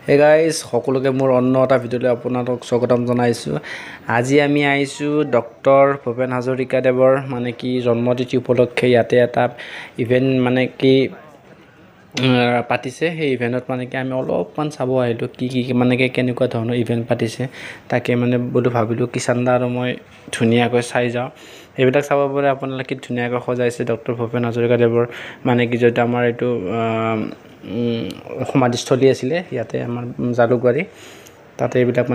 Hey guys সকলোকে মোৰ অন্য এটা ভিডিঅ'লৈ আপোনালোকক স্বাগতম জনাইছোঁ। আজি আমি আহিছোঁ ডক্টৰ ভূপেন হাজৰিকাদেৱৰ জন্মতিথি উপলক্ষে ইয়াতে এটা ইভেণ্ট পাতিছে। সেই ইভেণ্টত আমি অলপমান চাব আহিলোঁ কি কেনেকুৱা ধৰণৰ ইভেণ্ট পাতিছে। তাকে বোলো ভাবিলোঁ কিষাণ দা আৰু মই ধুনীয়াকৈ চাই যাওঁ। সেইবিলাক চাব পাৰে আপোনালোকে ধুনীয়াকৈ সজাইছে ডক্টৰ ভূপেন হাজৰিকাদেৱৰ যিহেতু আমাৰ এইটো সমাধিস্থলী আছিলে ইয়াতে আমাৰ জালুকবাৰী, তাতে এইবিলাক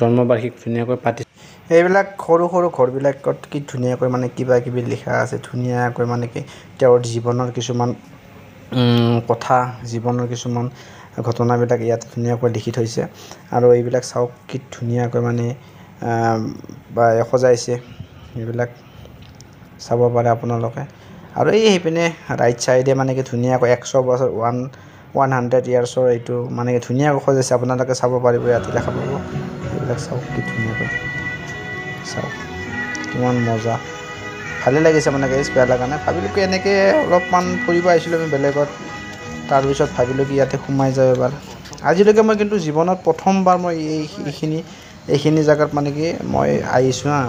জন্মবাৰ্ষিক ধুনীয়াকৈ পাতিছে। এইবিলাক সৰু সৰু ঘৰবিলাকত কি ধুনীয়াকৈ কিবা কিবি লিখা আছে, ধুনীয়াকৈ কি তেওঁৰ জীৱনৰ কিছুমান কথা, জীৱনৰ কিছুমান ঘটনাবিলাক ইয়াত ধুনীয়াকৈ লিখি থৈছে। আৰু এইবিলাক চাওক কি ধুনীয়াকৈ সজাইছে, এইবিলাক চাব পাৰে আপোনালোকে। আৰু সেইপিনে ৰাইট চাইডে কি ধুনীয়াকৈ 100 বছৰ 100 ইয়াৰ্ছৰ এইটো ধুনীয়াকৈ সজাইছে। আপোনালোকে চাব পাৰিব, ইয়াতে দেখা পাব। এইবিলাক চাওক কি ধুনীয়াকৈ, চাওক কিমান মজা, ভালে লাগিছে গাইজ, বেয়া লগা নাই। ভাবিলোঁ কি এনেকৈ অলপমান ফুৰিব আহিছিলোঁ আমি বেলেগত, তাৰপিছত ভাবিলোঁ কি ইয়াতে সোমাই যাওঁ এবাৰ। আজিলৈকে মই কিন্তু জীৱনত প্ৰথমবাৰ মই এইখিনি জেগাত মই আহিছোঁ হা।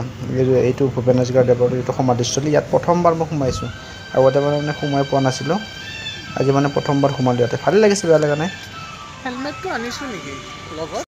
এইটো ভূপেন হাজৰিকাদেৱৰ এইটো সমাধিস্থলী, ইয়াত প্ৰথমবাৰ মই সোমাইছোঁ। আগতে সোমাই পোৱা নাছিলোঁ, আজি প্ৰথমবাৰ সোমালোঁ ইয়াতে। ভালে লাগিছে, বেয়া লগা নাই। হেলমেটটো আনিছোঁ নেকি লগত?